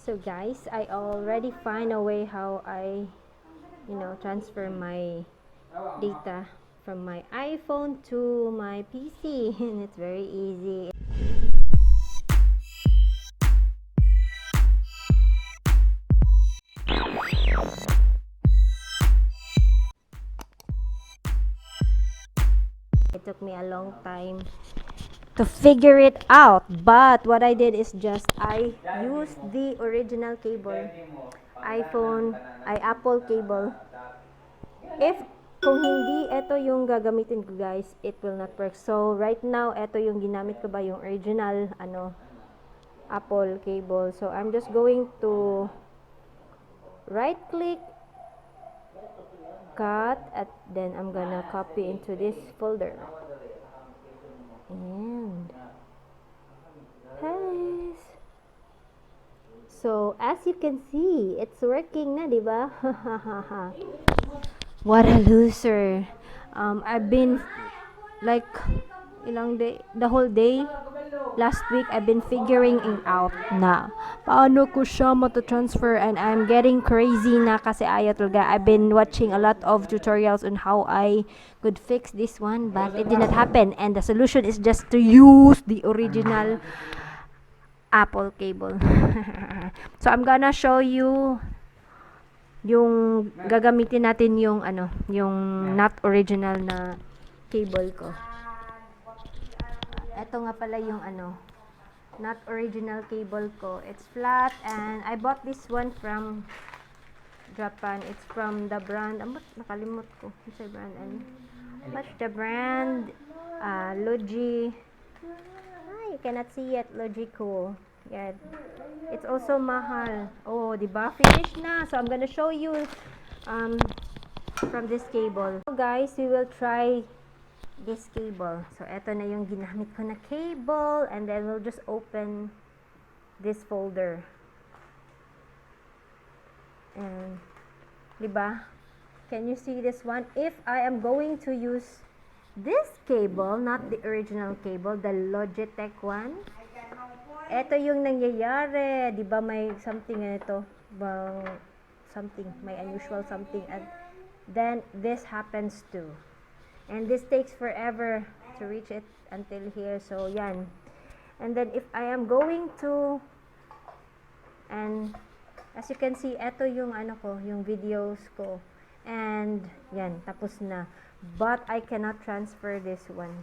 So guys, I already find a way how I, transfer my data from my iPhone to my PC, and it's very easy. It took me a long time to figure it out, but what I did is just I used the original cable, Apple cable. If kung hindi ito yung gagamitin ko guys, it will not work. So right now ito yung ginamit ko ba, yung original Apple cable. So I'm just going to right click, cut, and then I'm gonna copy into this folder. And paste. So as you can see, it's working na, diba? What a loser. I've been like ilang day, the whole day last week I've been figuring out na paano ko siya mata-transfer, and I'm getting crazy na kasi ayaw talaga. I've been watching a lot of tutorials on how I could fix this one, but it did not happen, and the solution is just to use the original Apple cable. So I'm gonna show you yung gagamitin natin yung yung not original na cable ko. Ito nga pala yung not original cable ko. It's flat, and I bought this one from Japan. It's from the brand, nakalimot ko. What's the brand? What's the brand? Logi. You cannot see it. Logico. Yeah. It's also mahal. Oh, diba? Finished na. So I'm gonna show you from this cable. So guys, we will try this cable. So eto na yung ginamit ko na cable, and then we'll just open this folder. And diba? Can you see this one? If I am going to use this cable, not the original cable, the Logitech one, eto yung nangyayari. Diba may something nito? Something, may unusual something, and then this happens too. And this takes forever to reach it until here. So yan. And then if I am going to, and as you can see, eto yung yung videos ko. And yan, tapos na. But I cannot transfer this one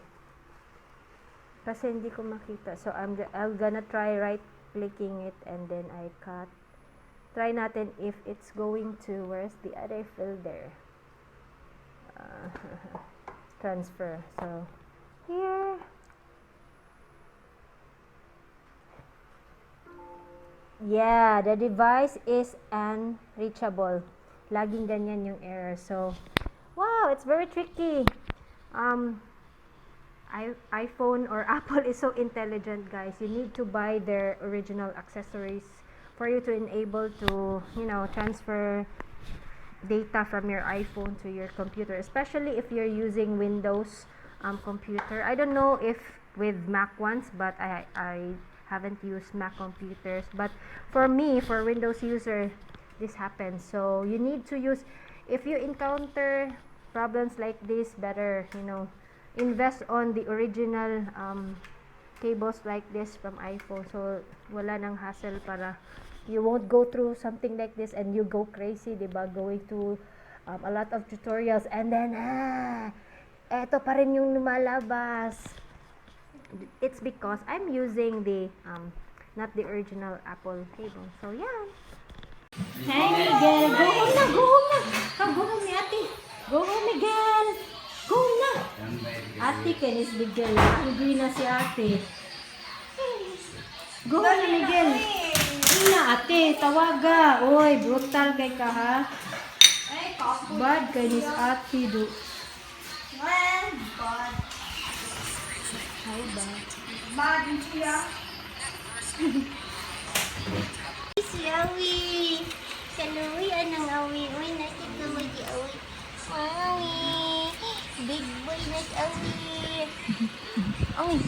kasi hindi ko makita. So I'm gonna try right clicking it, and then I cut. Try natin if it's going to, where's the other folder? Transfer. So here, yeah, the device is unreachable. Laging ganyan yung error. So wow, it's very tricky. iPhone or Apple is so intelligent, guys. You need to buy their original accessories for you to enable to, transfer data from your iPhone to your computer, especially if you're using Windows computer. I don't know if with Mac ones, but I haven't used Mac computers. But for me, for Windows user, this happens. So you need to use, if you encounter problems like this, better invest on the original cables like this from iPhone. So wala nang hassle, para you won't go through something like this and you go crazy, diba? Going to a lot of tutorials, and then eto pa rin yung lumalabas. It's because I'm using the not the original Apple cable. So yeah. Hey Miguel, go home na, go home na. Go home ni ate. Go home, Miguel. Go home na. Ate, Kenis Miguel. Hungry na si ate. Go home na, Miguel. Na ate, tawaga. Oy, brutal kay ka ha. Bad kay nis ate do. Bad. Ay ba? Bad siya. Si Awi. Kaluwi anang Awi. Uy, nakita mo di Awi. Awi. Big boy na Awi. Awi.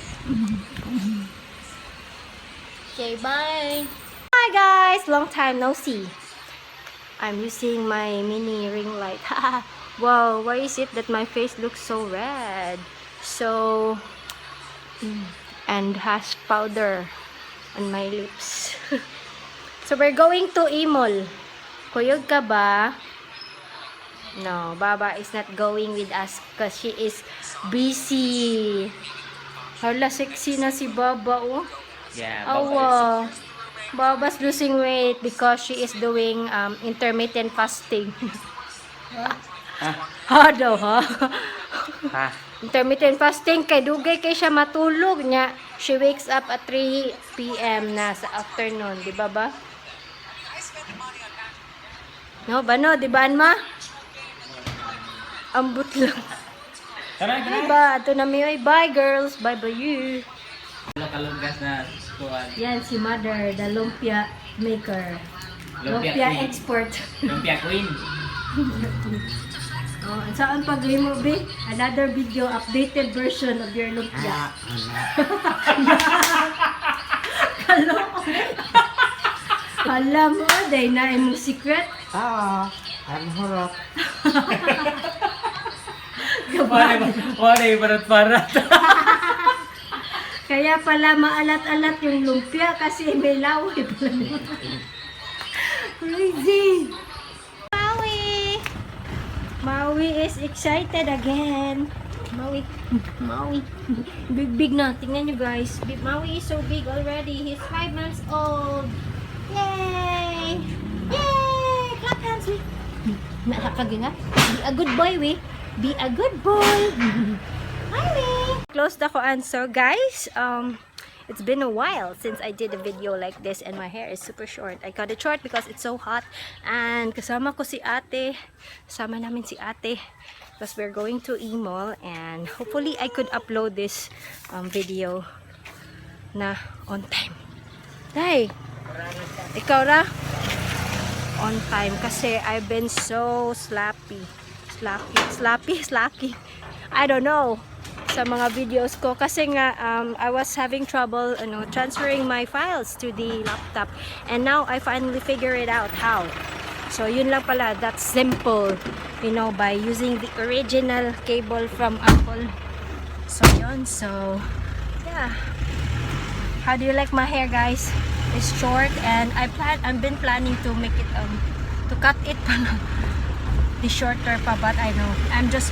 Okay, bye. Hi guys! Long time no see. I'm using my mini ring light. Wow, why is it that my face looks so red? So, and has powder on my lips. So we're going to Imol. Kuyog ka ba? No, Baba is not going with us because she is busy. Hala, sexy na si Baba, oh. Yeah, Awa. Baba's losing weight because she is doing intermittent fasting. Ha daw, ha? Ha? Intermittent fasting, kay dugay kay siya matulog niya. She wakes up at 3 p.m. na sa afternoon, di ba ba? No, ba no? Di ba, Anma? Ambot lang. Tara, Diba? Ito na may bye girls. Bye bye you. Kalugas na kuwan. Yan si Mother, the lumpia maker. Lumpia Lumpia queen. export. Lumpia queen. Oh, saan paglimo be? Another video, updated version of your lumpia. Kalo. Alam mo, day na imong secret. Ang harap. Wala yung parat-parat. Kaya pala maalat-alat yung lumpia kasi may laway pala. Crazy! Maui! Maui is excited again. Maui. Big na. Tingnan nyo guys. Maui is so big already. He's 5 months old. Yay! Yay! Clap hands, we. Nakakagin nga. Be a good boy, we. Be a good boy. Hi, we. Close the koan. So, guys, it's been a while since I did a video like this and my hair is super short. I cut it short because it's so hot. And kasama ko si ate. Kasama namin si ate. Because we're going to Imol and hopefully I could upload this video na on time. Hey, ikaw ra? On time kasi I've been so slacky. I don't know sa mga videos ko kasi nga I was having trouble transferring my files to the laptop and now I finally figure it out how. So yun lang pala, that's simple, by using the original cable from Apple. So yun, so yeah. How do you like my hair, guys? It's short and I've been planning to make it to cut it pala. The shorter pa, but I know I'm just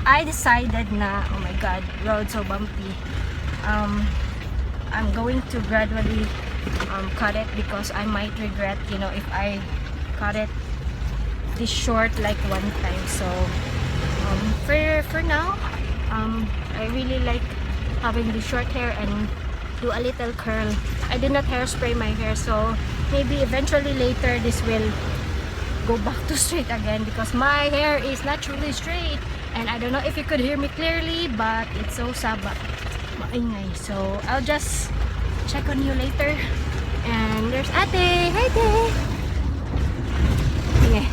I decided na, oh my god, road so bumpy. I'm going to gradually cut it because I might regret if I cut it this short like one time. So for now I really like having the short hair and do a little curl. I did not hairspray my hair, so maybe eventually later this will go back to straight again because my hair is naturally straight and I don't know if you could hear me clearly, but it's so maingay. So I'll just check on you later. And there's ate. Hi ate. Okay.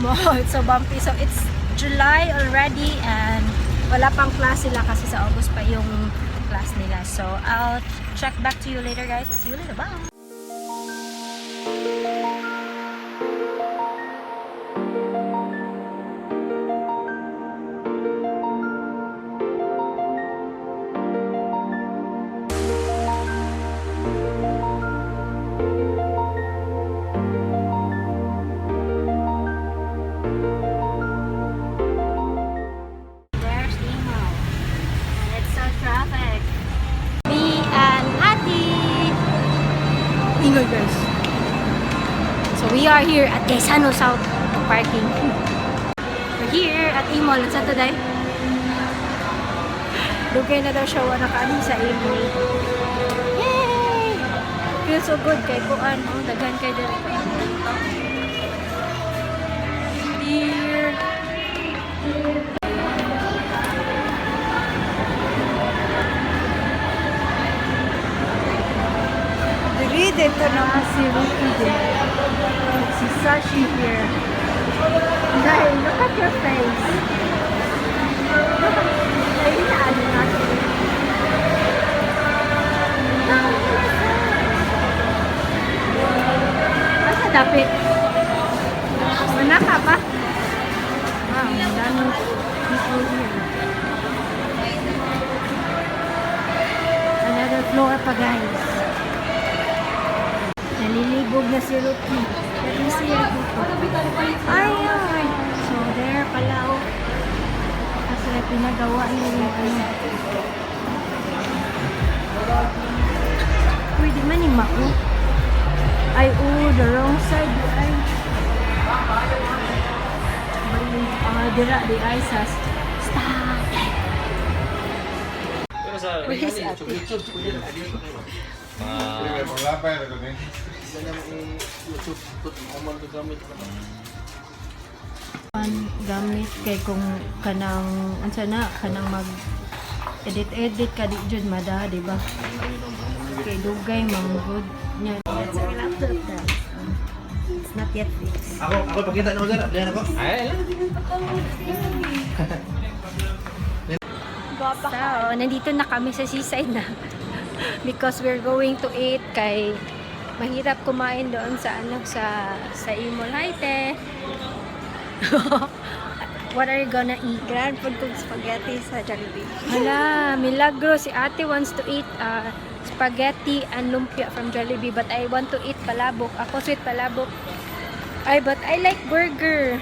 Oh, it's so bumpy. So it's July already and wala pang class sila kasi sa August pa yung class nila. So I'll check back to you later, guys. See you later. Bye. Guys. So we are here at Daisoholic South parking. We're here at Imol. It's Saturday. Lugay na daw siya nakaani sa Imol. Yay! Feels so good kay kuan. Daghan kay diri. Here. Dito na si Ricky din. Si Sashi here. Dahil, look at your face. Look at, ayun na, ano natin. Wala ka ba? Wow, ang daming people here. Another floor pa, guys. Nalilibog na si Ruki. Let me see her dito. Ayun! So, there pala, oh. Kasi pinagawa niya yung ano. Uy, di man yung mako. Ay, oh, the wrong side. Ay. Dira, di ay sas. Stop! Where is ate? Gamit kay kung kanang ansa na kanang mag edit ka di jud mada, di ba? Kay dugay manggod nya. It's a laptop guys. It's not yet fixed. Ako pakita na dara, diyan ako. Ay, So, nandito na kami sa seaside na. Because we're going to eat kay mahirap kumain doon sa ano sa WHITEN. What are you gonna eat? Grand food kong spaghetti sa Jollibee. Hala, milagro si ate wants to eat spaghetti and lumpia from Jollibee, but I want to eat palabok. Ako sweet palabok. Ay, but I like burger.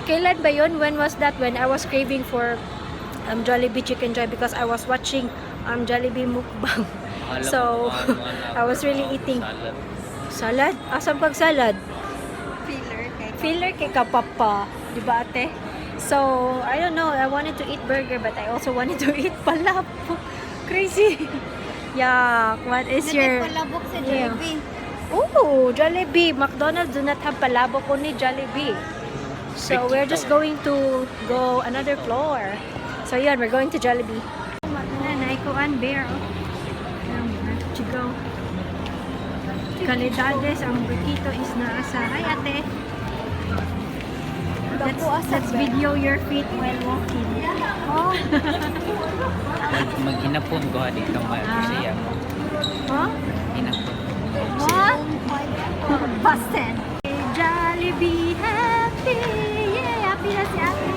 Kailan ba yun? When was that? When I was craving for Jollibee Chicken Joy because I was watching Jollibee mukbang. So, I was really eating salad. Asan pag salad? Filler kay kapapa, di ba ate? So, I don't know, I wanted to eat burger but I also wanted to eat palabok. Crazy. Yeah, what is your... Palabok sa Yeah. Jollibee. Oh, Jollibee. McDonald's do not have palabok, only Jollibee. So, we're just going to go another floor. So, yun, we're going to Jollibee. Naikuan bear. To go. Kalidades, ang burrito is naasa. Hi, ate. Let's video your feet while walking. Oh. mag-inapon ko dito siya. Huh? Inapon. What? Busted. Jollibee happy. Yeah, happy na si ate.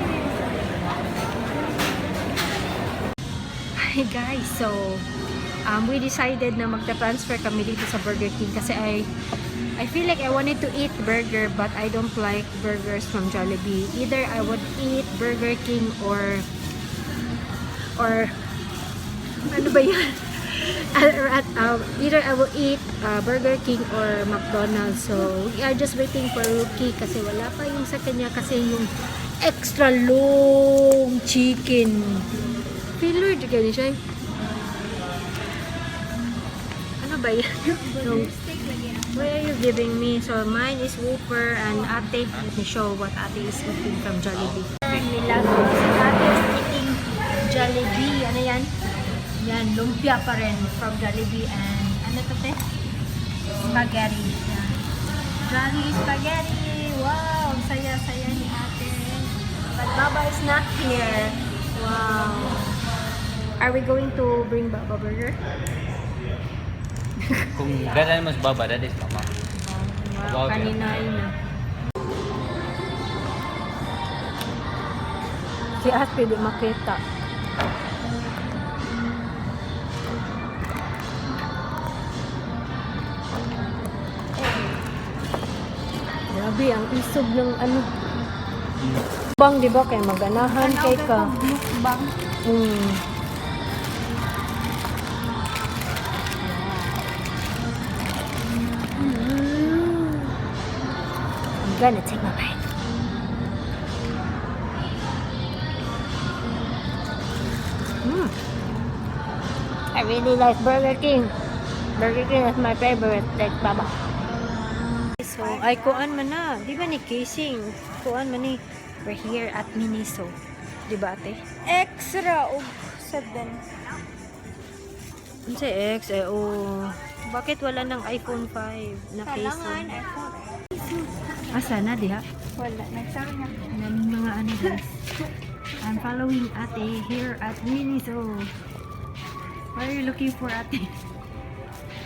Hi guys, so we decided na magta-transfer kami dito sa Burger King kasi I feel like I wanted to eat burger but I don't like burgers from Jollibee. Either I would eat Burger King or ano ba yan? Either I will eat Burger King or McDonald's. So we are just waiting for Rookie kasi wala pa yung sa kanya kasi yung extra long chicken. Filler juga ni siya. Ano ba yan? No. What are you giving me? So mine is Whopper and ate. Let me show what ate is eating from Jollibee. Milagro si ate is eating Jollibee. Ano yan? Yan, lumpia pa rin from Jollibee and ano to te? Spaghetti. Yan. Jolly spaghetti. Wow, ang saya-saya ni ate. But Baba is not here. Wow. Are we going to bring Baba Burger? Kung ganan mo sa baba, that is mama. Wow, kanina yun na. Si ate di makita. Grabe, ang isog ng ano. Bang, di ba? Kaya maganahan kay ka. Bang. I'm gonna take my bite. I really like Burger King. Burger King is my favorite. Like Baba. So, ay kuan man na. Di ba ni casing? Kuan man ni. We're here at Miniso. Di ba ate? Extra og sadan. Ano si X? Bakit wala ng iPhone 5 na Kailangan casing? iPhone. Asa na diha? Wala. Nagsabi na. Daming mga ano guys. I'm following ate here at Miniso. What are you looking for ate?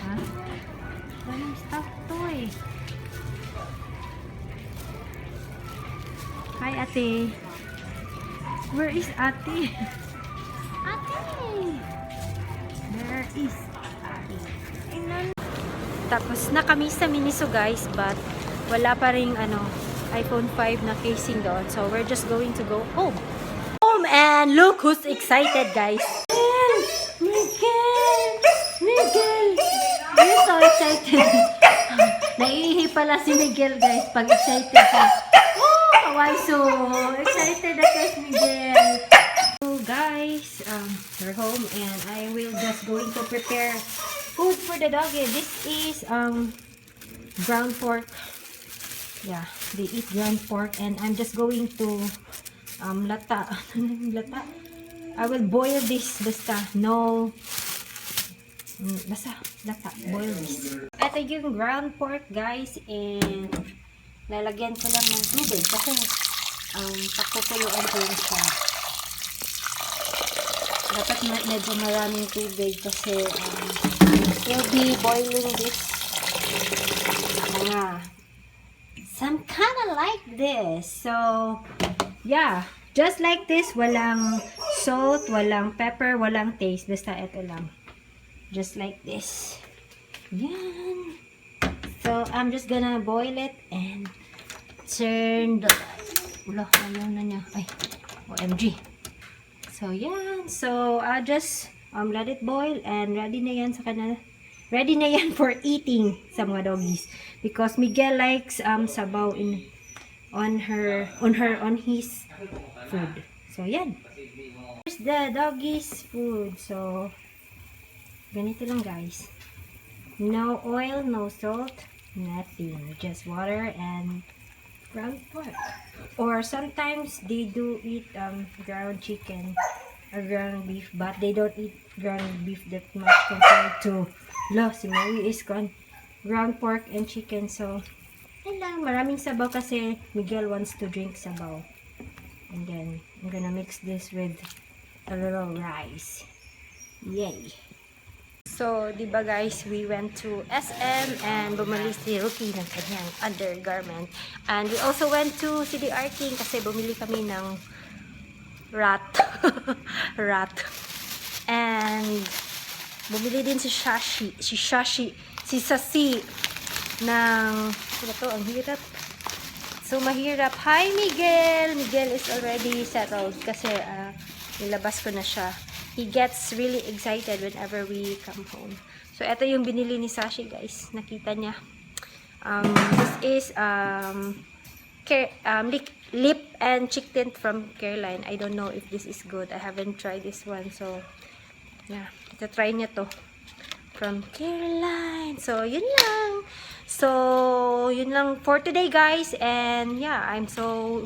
Ha? Daming stuff to eh. Hi, ate. Where is ate? Ate! There is ate. Tapos, nakamiss na Miniso guys, but wala pa ring iPhone 5 na casing doon. So, we're just going to go home. And look who's excited, guys. Miguel! You're so excited. Naiihi pala si Miguel, guys, pag excited siya. Oh, why so excited na guys, Miguel? So, guys, we're home and I will just going to prepare food for the doggy. This is ground pork. Yeah, they eat ground pork and I'm just going to lata. Lata. I will boil this basta. No. Basta lata. Boil this. Ito yung ground pork guys and lalagyan ko lang ng tubig kasi pakukuluan ko lang siya. Dapat medyo maraming tubig kasi we'll be boiling this some kind of like this. So, yeah. Just like this. Walang salt, walang pepper, walang taste. Basta ito lang. Just like this. Yan. So, I'm just gonna boil it and turn the... Wala, ayaw na niya. Ay, OMG. So, yan. So, I'll just let it boil and ready na yan sa kanila. Ready na yan for eating sa mga doggies. Because Miguel likes sabaw on his food. So, yan. Here's the doggies food. So, ganito lang guys. No oil, no salt, nothing. Just water and ground pork. Or sometimes they do eat ground chicken or ground beef, but they don't eat ground beef that much compared to si Mary is ground pork and chicken. So, ayun lang, maraming sabaw kasi Miguel wants to drink sabaw. And then, I'm gonna mix this with a little rice. Yay! So, diba guys, we went to SM and bumili si Ruki ng kanyang undergarment. And we also went to CDR King kasi bumili kami ng rat. And bumili din si Sasi ng ano to, ang hirap. So mahirap. Hi Miguel! Miguel is already settled kasi nilabas ko na siya. He gets really excited whenever we come home. So ito yung binili ni Sashi guys. Nakita niya. This is lip and cheek tint from Caroline. I don't know if this is good. I haven't tried this one. So yeah, ita-try niya to. From Caroline. So, yun lang. So, yun lang for today, guys. And, yeah, I'm so,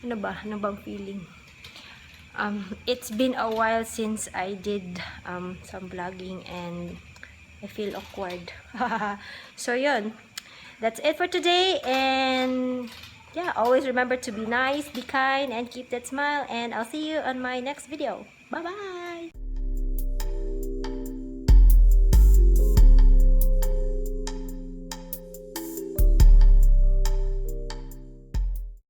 ano bang feeling? It's been a while since I did some vlogging and I feel awkward. So, yun. That's it for today. And, yeah, always remember to be nice, be kind, and keep that smile. And I'll see you on my next video. Bye-bye!